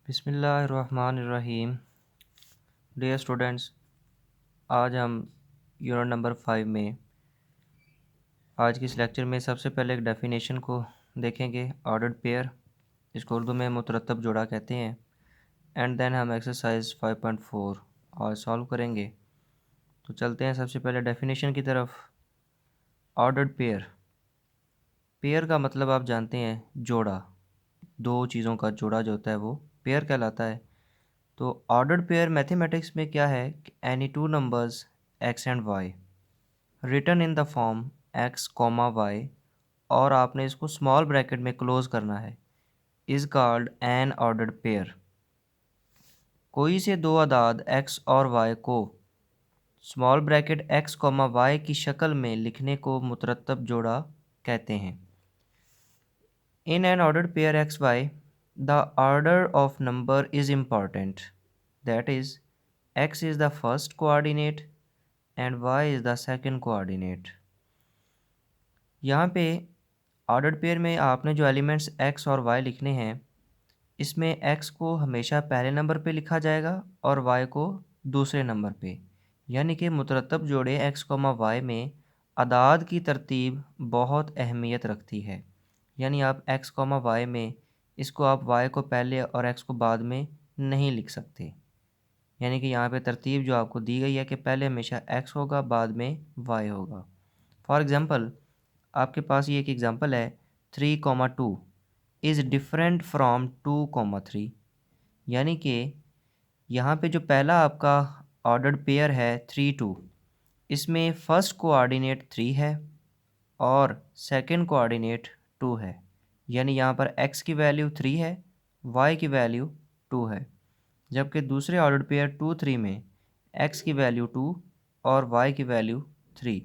बिस्मिल्लाहिर्रहमानिर्रहीम। Dear students, आज हम यूनिट नंबर 5 में आज के इस लेक्चर में सबसे पहले एक डेफिनेशन को देखेंगे। ऑर्डर्ड पेयर, इसको उर्दू में मुतरत्तब जोड़ा कहते हैं। एंड देन हम एक्सरसाइज 5.4 और सॉल्व करेंगे। तो चलते हैं सबसे पहले डेफिनेशन की तरफ। ऑर्डर्ड पेयर, पेयर का मतलब आप जानते हैं जोड़ा, दो चीज़ों का जोड़ा जो होता है वो पेयर कहलाता है। तो ऑर्डर्ड पेयर मैथमेटिक्स में क्या है कि any two numbers x and y written in the form x comma y, और आपने इसको स्मॉल ब्रैकेट में क्लोज करना है, is called an ordered pair. कोई से दो अदाद x और y को small bracket x comma y की शक्ल में लिखने को मुतरत्तब जोड़ा कहते हैं। In an ordered pair xy, the order of number is important. That is, x is the first coordinate and y is the second coordinate. यहाँ पे ऑर्डर्ड पेयर में आपने जो एलिमेंट्स x और y लिखने हैं, इसमें x को हमेशा पहले नंबर पे लिखा जाएगा और y को दूसरे नंबर पे। यानी कि मुतरत्तब जोड़े x, y में अदाद की तरतीब बहुत अहमियत रखती है। यानी आप x, y में इसको आप y को पहले और x को बाद में नहीं लिख सकते। यानी कि यहाँ पे तरतीब जो आपको दी गई है कि पहले हमेशा x होगा, बाद में y होगा। फॉर एग्ज़ाम्पल, आपके पास ये एक एग्ज़ाम्पल है 3,2 इज़ डिफरेंट फ्रॉम 2,3। यानी कि यहाँ पे जो पहला आपका ऑर्डर्ड पेयर है 3,2, इसमें फ़र्स्ट कोऑर्डिनेट 3 है और सेकंड कोऑर्डिनेट 2 है। यानी यहाँ पर x की वैल्यू 3 है, y की वैल्यू 2 है। जबकि दूसरे ऑर्डर्ड पेयर 2,3 में x की वैल्यू 2 और y की वैल्यू 3।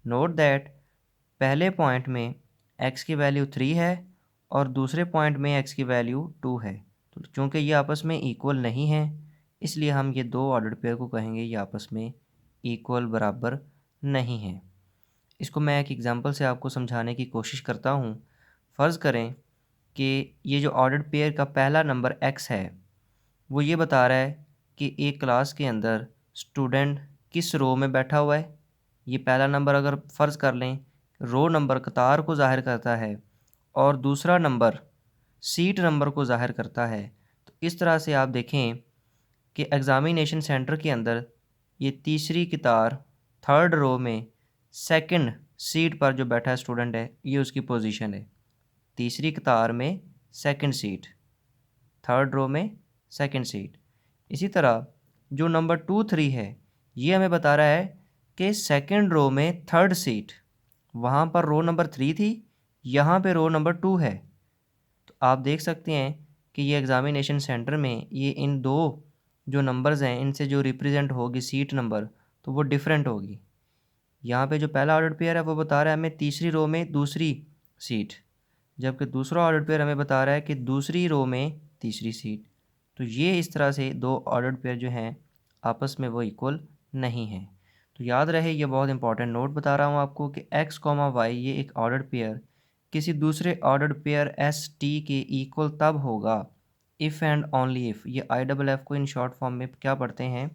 नोट दैट पहले पॉइंट में x की वैल्यू 3 है और दूसरे पॉइंट में x की वैल्यू 2 है। तो चूँकि ये आपस में इक्वल नहीं है, इसलिए हम ये दो ऑर्डर्ड पेयर को कहेंगे ये आपस में इक्वल, बराबर नहीं है। इसको मैं एक एग्ज़ाम्पल से आपको समझाने की कोशिश करता हूँ। फ़र्ज़ करें कि ये जो ऑर्डर्ड पेयर का पहला नंबर x है, वो ये बता रहा है कि एक क्लास के अंदर स्टूडेंट किस रो में बैठा हुआ है। ये पहला नंबर अगर फ़र्ज़ कर लें, रो नंबर कतार को ज़ाहिर करता है और दूसरा नंबर सीट नंबर को ज़ाहिर करता है। तो इस तरह से आप देखें कि एग्ज़ामिनेशन सेंटर के अंदर ये तीसरी कतार थर्ड रो में सेकंड सीट पर जो बैठा स्टूडेंट है, ये उसकी पोजीशन है। तीसरी कतार में सेकंड सीट, थर्ड रो में सेकंड सीट। इसी तरह जो नंबर 2, 3 है, ये हमें बता रहा है कि सेकंड रो में थर्ड सीट, वहाँ पर रो नंबर 3 थी, यहाँ पे रो नंबर 2 है। तो आप देख सकते हैं कि ये एग्ज़ामिनेशन सेंटर में ये इन दो जो नंबर्स हैं, इनसे जो रिप्रेजेंट होगी सीट नंबर, तो वो डिफरेंट होगी। यहाँ पे जो पहला ऑर्डर पेयर है वो बता रहा है हमें तीसरी रो में दूसरी सीट, जबकि दूसरा ऑर्डर पेयर हमें बता रहा है कि दूसरी रो में तीसरी सीट। तो ये इस तरह से दो ऑर्डर पेयर जो हैं आपस में वो इक्वल नहीं हैं। तो याद रहे, ये बहुत इंपॉर्टेंट नोट बता रहा हूँ आपको कि x, y ये एक ऑर्डर पेयर किसी दूसरे ऑर्डर पेयर एस टी के इक्वल तब होगा इफ़ एंड ओनली इफ़। ये IFF को इन शॉर्ट फॉर्म में क्या पढ़ते हैं,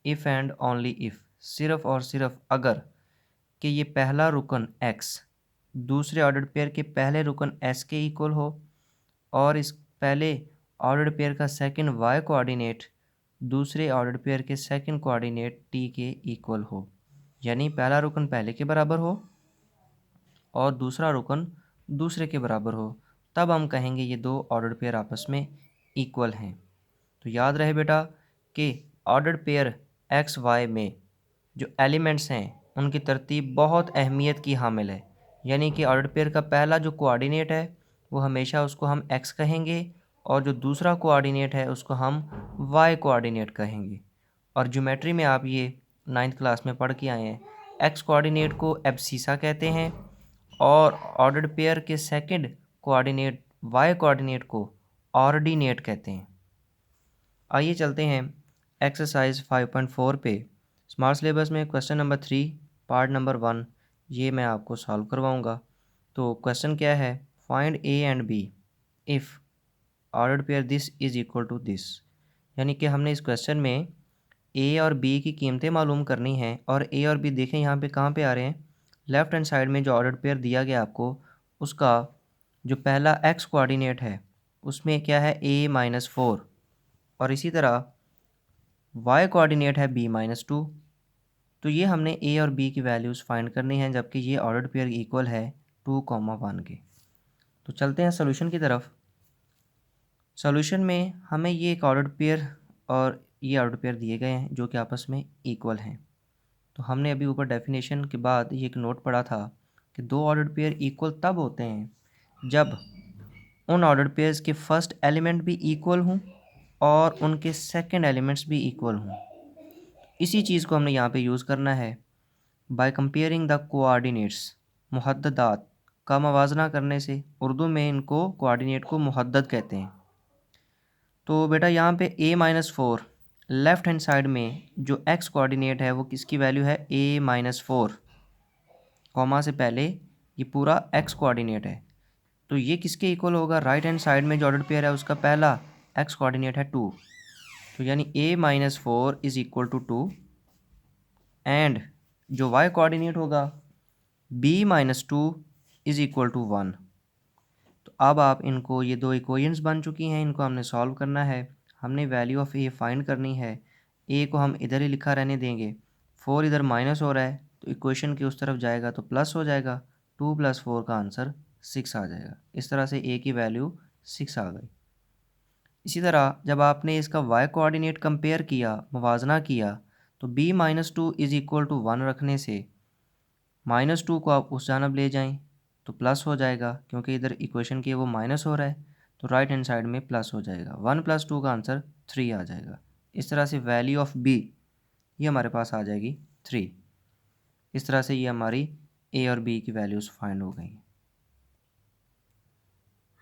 इफ़ एंड ओनली इफ़, सिर्फ़ और सिर्फ अगर कि ये पहला रुकन x दूसरे ऑर्डर पेयर के पहले रुकन s के इक्वल हो और इस पहले ऑर्डर पेयर का सेकंड y कोऑर्डिनेट दूसरे ऑर्डर पेयर के सेकंड कोऑर्डिनेट t के इक्वल हो। यानी पहला रुकन पहले के बराबर हो और दूसरा रुकन दूसरे के बराबर हो, तब हम कहेंगे ये दो ऑर्डर पेयर आपस में इक्वल हैं। तो याद रहे बेटा कि ऑर्डर पेयर एक्स वाई में जो एलिमेंट्स हैं उनकी तरतीब बहुत अहमियत की हामिल है। यानी कि ऑर्डर पेयर का पहला जो कोऑर्डिनेट है वो हमेशा उसको हम एक्स कहेंगे और जो दूसरा कोऑर्डिनेट है उसको हम वाई कोऑर्डिनेट कहेंगे। और ज्योमेट्री में आप ये 9th क्लास में पढ़ के आए हैं, एक्स कोऑर्डिनेट को एब्सिसा कहते हैं और ऑर्डर्ड पेयर के सेकंड कोऑर्डिनेट वाई कोऑर्डिनेट को ऑर्डिनेट कहते हैं। आइए चलते हैं एक्सरसाइज 5.4 पे। स्मार्ट सिलेबस में क्वेश्चन नंबर 3 पार्ट नंबर 1 ये मैं आपको सॉल्व करवाऊंगा। तो क्वेश्चन क्या है, find A and B if ordered pair this is equal to this. यानी कि हमने इस क्वेश्चन में ए और बी की कीमतें मालूम करनी हैं, और ए और बी देखें यहाँ पे कहाँ पे आ रहे हैं, लेफ़्ट हैंड साइड में जो ऑर्डर्ड पेयर दिया गया आपको, उसका जो पहला एक्स कोऑर्डिनेट है उसमें क्या है a-4, और इसी तरह y कोऑर्डिनेट है b-2। तो ये हमने a और b की वैल्यूज़ फाइंड करनी हैं, जबकि ये ऑर्डर्ड पेयर इक्वल है 2, 1 के। तो चलते हैं सोल्यूशन की तरफ। सोल्यूशन में हमें ये एक ऑर्डर्ड पेयर और ये ऑर्डर्ड पेयर दिए गए हैं जो कि आपस में इक्वल हैं। तो हमने अभी ऊपर डेफिनेशन के बाद ये एक नोट पढ़ा था कि दो ऑर्डर्ड पेयर इक्वल तब होते हैं जब उन ऑर्डर्ड पेयर्स के फर्स्ट एलिमेंट भी इक्वल हों और उनके सेकंड एलिमेंट्स भी इक्वल हों। इसी चीज़ को हमने यहाँ पे यूज़ करना है बाय कंपेयरिंग द कोऑर्डिनेट्स। मुहद्ददात का मवाजना करने से, उर्दू में इनको कोऑर्डिनेट को मुहद्दद कहते हैं। तो बेटा यहाँ पे a-4 लेफ़्ट हैंड साइड में जो x कोऑर्डिनेट है वो किसकी वैल्यू है a-4, कॉमा से पहले ये पूरा x कोऑर्डिनेट है। तो ये किसके इक्वल होगा, राइट हैंड साइड में जो ऑर्डर्ड पेयर है उसका पहला x कोऑर्डिनेट है 2। तो यानी a-4 is equal to 2, and जो y कोऑर्डिनेट होगा b-2 इज़ इक्वल टू 1। तो अब आप इनको, ये दो इक्वेशंस बन चुकी हैं, इनको हमने सॉल्व करना है। हमने वैल्यू ऑफ ए फाइंड करनी है। ए को हम इधर ही लिखा रहने देंगे, 4 इधर माइनस हो रहा है तो इक्वेशन की उस तरफ जाएगा तो प्लस हो जाएगा, 2 + 4 का आंसर 6 आ जाएगा। इस तरह से ए की वैल्यू 6 आ गई। इसी तरह जब आपने इसका y कोऑर्डिनेट कंपेयर किया, मुवाजना किया, तो b-2 इज़ इक्वल टू 1 रखने से -2 को आप उस जानब ले जाएं तो प्लस हो जाएगा, क्योंकि इधर इक्वेशन की वो माइनस हो रहा है तो राइट हैंड साइड में प्लस हो जाएगा। 1 + 2 का आंसर 3 आ जाएगा। इस तरह से वैल्यू ऑफ b ये हमारे पास आ जाएगी 3। इस तरह से ये हमारी a और b की वैल्यूज़ फाइंड हो गई।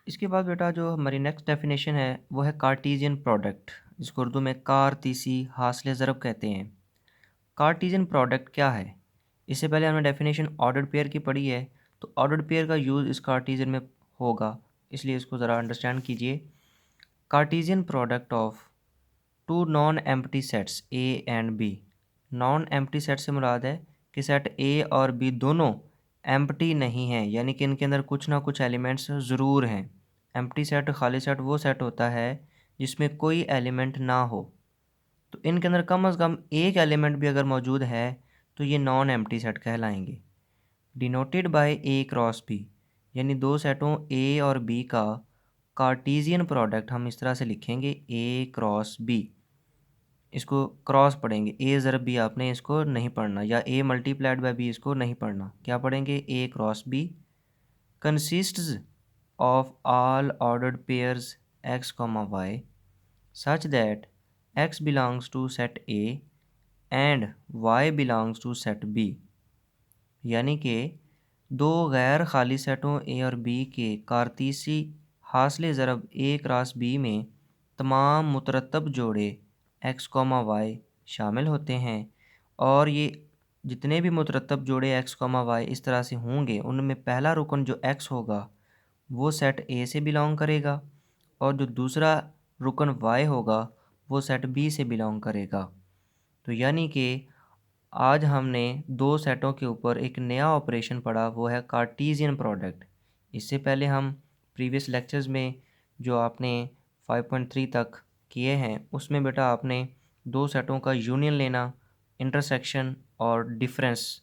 इसके बाद बेटा जो हमारी नेक्स्ट डेफिनेशन है वो है कार्टीजियन प्रोडक्ट, जिसको उर्दू में कारतीसी हासिल ज़रब कहते हैं। कार्टीजियन प्रोडक्ट क्या है? इससे पहले हमने डेफिनेशन ऑर्डर्ड पेयर की पढ़ी है, तो ऑर्डर्ड पेयर का यूज़ इस कार्टीजियन में होगा, इसलिए इसको ज़रा अंडरस्टैंड कीजिए। Cartesian product of two non empty sets A and B. Non empty set से मुराद है कि सेट ए और बी दोनों एम्प्टी नहीं हैं, यानी कि इनके अंदर कुछ ना कुछ एलिमेंट्स ज़रूर हैं। एम्प्टी सेट, खाली सेट वो सेट होता है जिसमें कोई एलिमेंट ना हो। तो इनके अंदर कम से कम एक एलिमेंट भी अगर मौजूद है तो ये नॉन एम्प्टी सेट कहलाएंगे। Denoted by A cross B, यानी दो सेटों ए और बी का कार्टीजियन प्रोडक्ट हम इस तरह से लिखेंगे ए क्रॉस बी। इसको क्रॉस पढ़ेंगे, ए ज़रब बी आपने इसको नहीं पढ़ना, या ए मल्टीप्लाइड बाय बी इसको नहीं पढ़ना। क्या पढ़ेंगे? A cross B consists of all ordered pairs x, y such that x belongs to set A and y belongs to set B। यानी कि दो गैर खाली सेटों ए और बी के कारतीसी हासिल ज़रब ए क्रॉस बी में तमाम मुतरतब जोड़े x, y शामिल होते हैं, और ये जितने भी मुतरतब जोड़े x, y इस तरह से होंगे, उनमें पहला रुकन जो x होगा वो सेट ए से बिलोंग करेगा, और जो दूसरा रुकन y होगा वो सेट बी से बिलोंग करेगा। तो यानी कि आज हमने दो सेटों के ऊपर एक नया ऑपरेशन पढ़ा, वो है कार्टीजियन प्रोडक्ट। इससे पहले हम प्रीवियस लेक्चर्स में जो आपने 5.3 तक किए हैं उसमें बेटा आपने दो सेटों का यूनियन लेना, इंटरसेक्शन और डिफरेंस,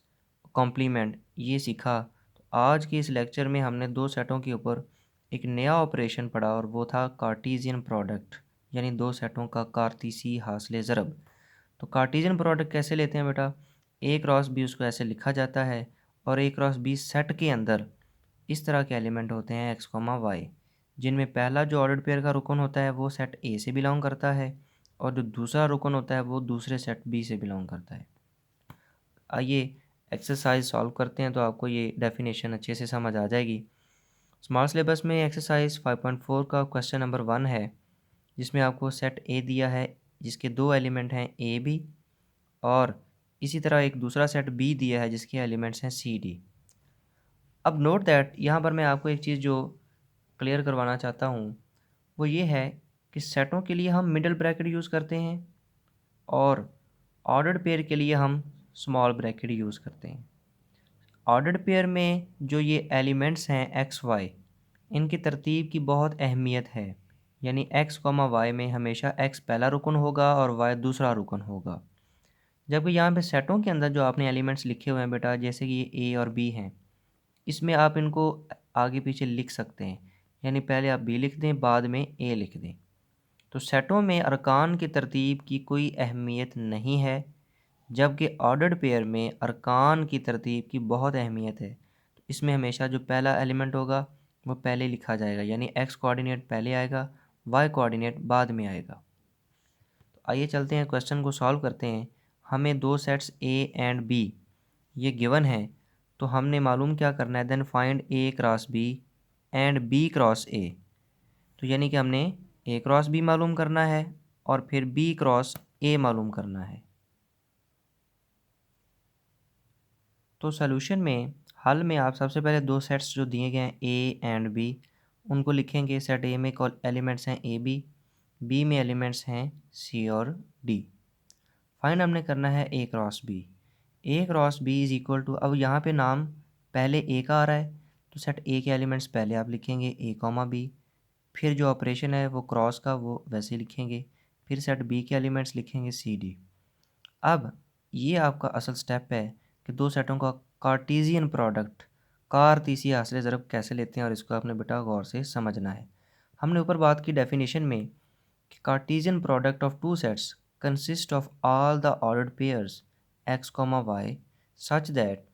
कॉम्प्लीमेंट ये सीखा। तो आज की इस लेक्चर में हमने दो सेटों के ऊपर एक नया ऑपरेशन पढ़ा, और वो था कार्टीजियन प्रोडक्ट, यानी दो सेटों का कारतीसी हासिल ज़रब। तो कार्टीजियन प्रोडक्ट कैसे लेते हैं बेटा? ए क्रॉस बी उसको ऐसे लिखा जाता है, और ए क्रॉस बी सेट के अंदर इस तरह के एलिमेंट होते हैं x, y, जिनमें पहला जो ऑर्डर्ड पेयर का रुकन होता है वो सेट ए से बिलोंग करता है, और जो दूसरा रुकन होता है वो दूसरे सेट बी से बिलोंग करता है। आइए एक्सरसाइज सॉल्व करते हैं तो आपको ये डेफिनेशन अच्छे से समझ आ जाएगी। स्मॉल सिलेबस में एक्सरसाइज 5.4 का क्वेश्चन नंबर 1 है, जिसमें आपको सेट ए दिया है जिसके दो एलिमेंट हैं ए बी, और इसी तरह एक दूसरा सेट बी दिया है जिसके एलिमेंट्स हैं सी डी। अब नोट दैट यहाँ पर मैं आपको एक चीज़ जो क्लियर करवाना चाहता हूँ वो ये है कि सेटों के लिए हम मिडल ब्रैकेट यूज़ करते हैं और ऑर्डर्ड पेयर के लिए हम स्मॉल ब्रैकेट यूज़ करते हैं। ऑर्डर्ड पेयर में जो ये एलिमेंट्स हैं एक्स वाई, इनकी तरतीब की बहुत अहमियत है। यानी एक्स कॉमा वाई में हमेशा एक्स पहला रुकन होगा और वाई दूसरा रुकन होगा। जबकि यहाँ पे सेटों के अंदर जो आपने एलिमेंट्स लिखे हुए हैं बेटा, जैसे कि ये ए और बी हैं, इसमें आप इनको आगे पीछे लिख सकते हैं। यानी पहले आप बी लिख दें, बाद में ए लिख दें। तो सेटों में अरकान की तरतीब की कोई अहमियत नहीं है, जबकि ऑर्डर्ड पेयर में अरकान की तरतीब की बहुत अहमियत है। तो इसमें हमेशा जो पहला एलिमेंट होगा वो पहले लिखा जाएगा, यानी एक्स कोऑर्डिनेट पहले आएगा, वाई कोऑर्डिनेट बाद में आएगा। तो आइए चलते हैं, क्वेश्चन को सॉल्व करते हैं। हमें दो सेट्स ए एंड बी ये गिवन है, तो हमने मालूम क्या करना है, then find A cross B and B cross A. तो यानी कि हमने ए क्रॉस बी मालूम करना है और फिर बी क्रॉस ए मालूम करना है। तो सॉल्यूशन में, हल में आप सबसे पहले दो सेट्स जो दिए गए हैं ए एंड बी, उनको लिखेंगे। सेट ए में एलिमेंट्स हैं ए बी में एलिमेंट्स हैं सी और डी। फाइंड हमने करना है A cross B. A cross B is equal to, अब यहाँ पे नाम पहले ए का आ रहा है तो सेट ए के एलिमेंट्स पहले आप लिखेंगे ए कॉमा बी, फिर जो ऑपरेशन है वो क्रॉस का वो वैसे लिखेंगे, फिर सेट बी के एलिमेंट्स लिखेंगे सी डी। अब ये आपका असल स्टेप है कि दो सेटों का कार्टीजियन प्रोडक्ट, कार तीसरी हासिल ज़रब कैसे लेते हैं, और इसको आपने बेटा गौर से समझना है। हमने ऊपर बात की डेफिनेशन में कि Cartesian product of two sets consist of all the ordered pairs x comma y such that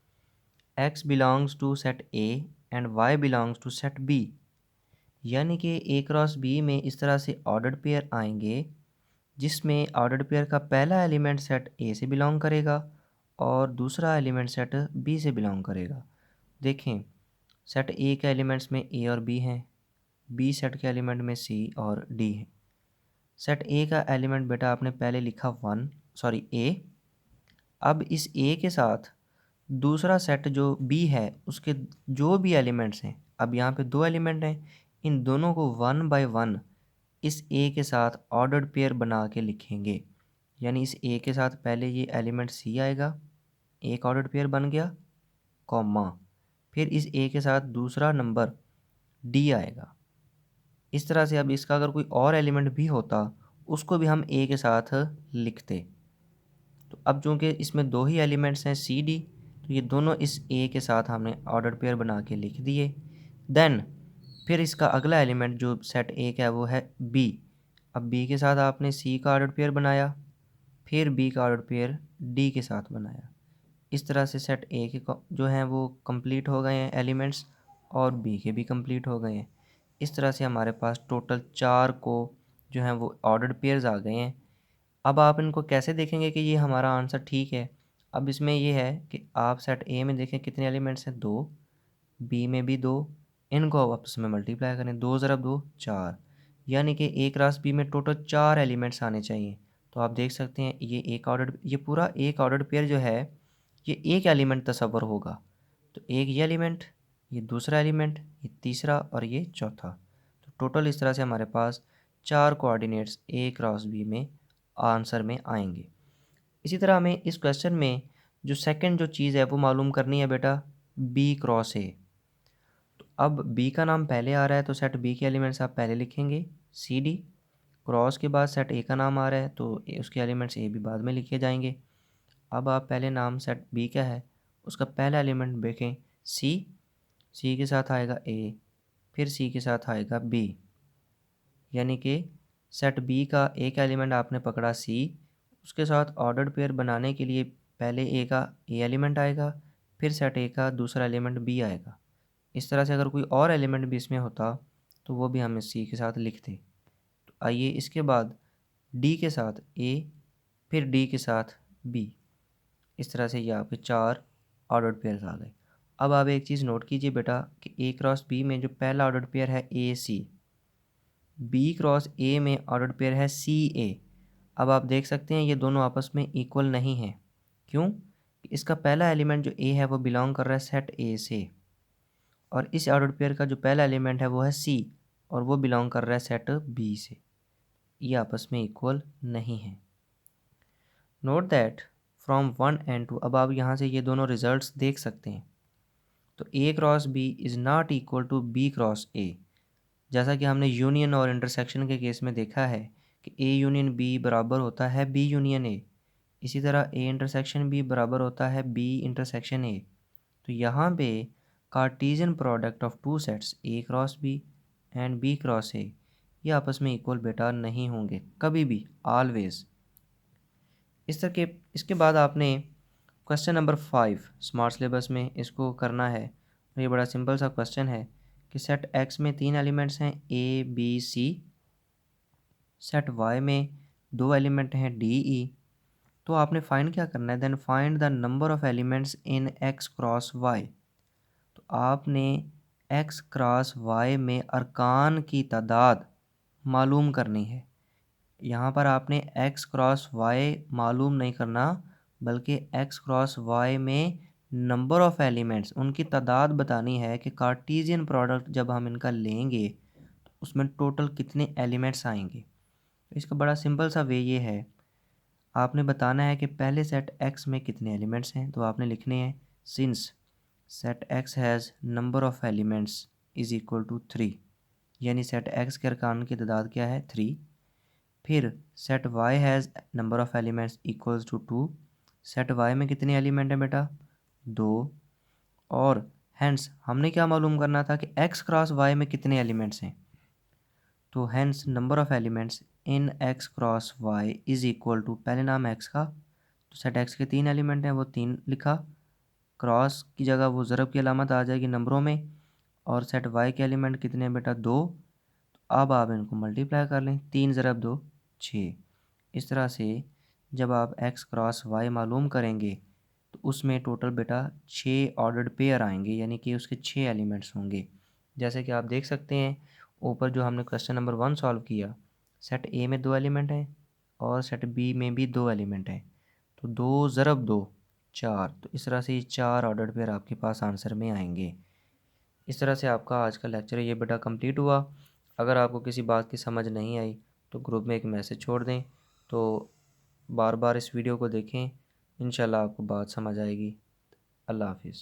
x belongs to set A and y belongs to set B. यानी कि ए क्रॉस बी में इस तरह से ऑर्डर्ड पेयर आएंगे जिसमें ordered pair का पहला एलिमेंट सेट ए से बिलोंग करेगा और दूसरा एलिमेंट सेट बी से बिलोंग करेगा। देखें, सेट ए के एलिमेंट्स में ए और बी हैं, बी सेट के एलिमेंट में सी और डी है। सेट ए का एलिमेंट बेटा आपने पहले लिखा ए। अब इस ए के साथ दूसरा सेट जो बी है उसके जो भी एलिमेंट्स हैं, अब यहाँ पे दो एलिमेंट हैं, इन दोनों को वन बाय वन इस ए के साथ ऑर्डर्ड पेयर बना के लिखेंगे। यानी इस ए के साथ पहले ये एलिमेंट सी आएगा, एक ऑर्डर्ड पेयर बन गया, कॉमा, फिर इस ए के साथ दूसरा नंबर डी आएगा। इस तरह से अब इसका अगर कोई और एलिमेंट भी होता उसको भी हम ए के साथ लिखते। तो अब चूँकि इसमें दो ही एलिमेंट्स हैं सी डी, तो ये दोनों इस ए के साथ हमने ऑर्डर पेयर बना के लिख दिए। देन फिर इसका अगला एलिमेंट जो सेट ए का है वो है बी। अब बी के साथ आपने सी का ऑर्डर पेयर बनाया, फिर बी का ऑर्डर पेयर डी के साथ बनाया। इस तरह से सेट ए के जो हैं वो कंप्लीट हो गए हैं एलिमेंट्स और बी के भी कंप्लीट हो गए हैं। इस तरह से हमारे पास टोटल 4 को जो हैं वो ऑर्डर्ड पेयर्स आ गए हैं। अब आप इनको कैसे देखेंगे कि ये हमारा आंसर ठीक है। अब इसमें ये है कि आप सेट ए में देखें कितने एलिमेंट्स हैं, 2, बी में भी 2, इनको आप आपस में मल्टीप्लाई करें, 2 ज़रब 2 4, यानी कि ए क्रॉस बी में टोटल 4 एलिमेंट्स आने चाहिए। तो आप देख सकते हैं ये पूरा एक ऑर्डर्ड पेयर जो है ये एक एलिमेंट तस्वर होगा। तो एक ये एलिमेंट, ये दूसरा एलिमेंट, ये तीसरा और ये चौथा। तो टोटल इस तरह से हमारे पास 4 कोऑर्डिनेट्स ए क्रॉस बी में आंसर में आएंगे। इसी तरह हमें इस क्वेश्चन में जो सेकंड जो चीज़ है वो मालूम करनी है बेटा, बी क्रॉस ए। तो अब बी का नाम पहले आ रहा है तो सेट बी के एलिमेंट्स आप पहले लिखेंगे सी डी, क्रॉस के बाद सेट ए का नाम आ रहा है तो उसके एलिमेंट्स ए भी बाद में लिखे जाएंगे। अब आप पहले नाम सेट बी का है उसका पहला एलिमेंट देखें सी, सी के साथ आएगा ए, फिर सी के साथ आएगा बी। यानी कि सेट बी का एक एलिमेंट आपने पकड़ा सी, उसके साथ ऑर्डर्ड पेयर बनाने के लिए पहले ए का ए एलिमेंट आएगा, फिर सेट ए का दूसरा एलिमेंट बी आएगा। इस तरह से अगर कोई और एलिमेंट भी इसमें होता तो वो भी हम सी के साथ लिखते। तो आइए इसके बाद डी के साथ ए, फिर डी के साथ बी। इस तरह से ये आपके 4 ऑर्डर्ड पेयर्स आ गए। अब आप एक चीज़ नोट कीजिए बेटा कि ए क्रॉस बी में जो पहला ऑर्डर्ड पेयर है ए सी, बी क्रॉस ए में ऑर्डर्ड पेयर है सी ए। अब आप देख सकते हैं ये दोनों आपस में इक्वल नहीं हैं। क्यों? इसका पहला एलिमेंट जो ए है वो बिलोंग कर रहा है सेट ए से, और इस ऑर्डर्ड पेयर का जो पहला एलिमेंट है वो है सी, और वो बिलोंग कर रहा है सेट बी से, ये आपस में इक्वल नहीं है। नोट दैट फ्रॉम 1 एंड 2, अब आप यहाँ से ये दोनों रिजल्ट्स देख सकते हैं। तो A cross B is not equal to B cross A, जैसा कि हमने यूनियन और इंटरसेक्शन के केस में देखा है कि ए यूनियन बी बराबर होता है बी यूनियन ए, इसी तरह ए इंटरसेक्शन बी बराबर होता है बी इंटरसेक्शन ए। तो यहाँ पे Cartesian product of two sets A cross B and B cross A, ये आपस में इक्वल बेटा नहीं होंगे कभी भी, ऑलवेज। इस तरह के इसके बाद आपने क्वेश्चन नंबर 5 स्मार्ट सिलेबस में इसको करना है। और ये बड़ा सिंपल सा क्वेश्चन है कि सेट एक्स में 3 एलिमेंट्स हैं A B C, set Y में 2 एलिमेंट हैं डी ई। तो आपने फाइंड क्या करना है, then find the number of elements in X cross Y. तो आपने एक्स क्रॉस वाई में अरकान की तादाद मालूम करनी है। यहाँ पर आपने एक्स क्रॉस वाई मालूम नहीं करना, बल्कि एक्स क्रॉस वाई में नंबर ऑफ़ एलिमेंट्स, उनकी तादाद बतानी है कि कार्टीजियन प्रोडक्ट जब हम इनका लेंगे तो उसमें टोटल कितने एलिमेंट्स आएंगे। तो इसका बड़ा सिंपल सा वे ये है, आपने बताना है कि पहले सेट एक्स में कितने एलिमेंट्स हैं। तो आपने लिखने हैं since set X has number of elements is equal to 3, यानी सेट एक्स के अरकान की तादाद क्या है 3। फिर set Y has number of elements equals to 2, set Y में कितने एलिमेंट हैं बेटा 2। और हैंस हमने क्या मालूम करना था कि एक्स क्रॉस वाई में कितने एलिमेंट्स हैं। तो hence number of elements in X cross Y is equal to, पहले नाम एक्स का, तो सेट एक्स के 3 एलिमेंट हैं वो 3 लिखा, क्रॉस की जगह वो ज़रब की अलामत आ जाएगी नंबरों में। और सेट वाई के एलिमेंट कितने हैं बेटा 2। अब आप इनको मल्टीप्लाई कर लें, 3 ज़रब 2 6। इस तरह से जब आप एक्स क्रॉस वाई मालूम करेंगे तो उसमें टोटल बेटा 6 ऑर्डर्ड पेयर आएंगे, यानी कि उसके 6 एलिमेंट्स होंगे। जैसे कि आप देख सकते हैं ऊपर जो हमने क्वेश्चन नंबर 1 सॉल्व किया, सेट ए में 2 एलिमेंट हैं और सेट बी में भी 2 एलिमेंट हैं। तो 2 ज़रब 2 4, तो इस तरह से ये 4 ऑर्डर्ड पेयर आपके पास आंसर में आएंगे। इस तरह से आपका आज का लेक्चर ये बेटा कंप्लीट हुआ। अगर आपको किसी बात की समझ नहीं आई तो ग्रुप में एक मैसेज छोड़ दें, तो बार बार इस वीडियो को देखें, इंशाल्लाह आपको बात समझ आएगी। अल्लाह हाफिज़।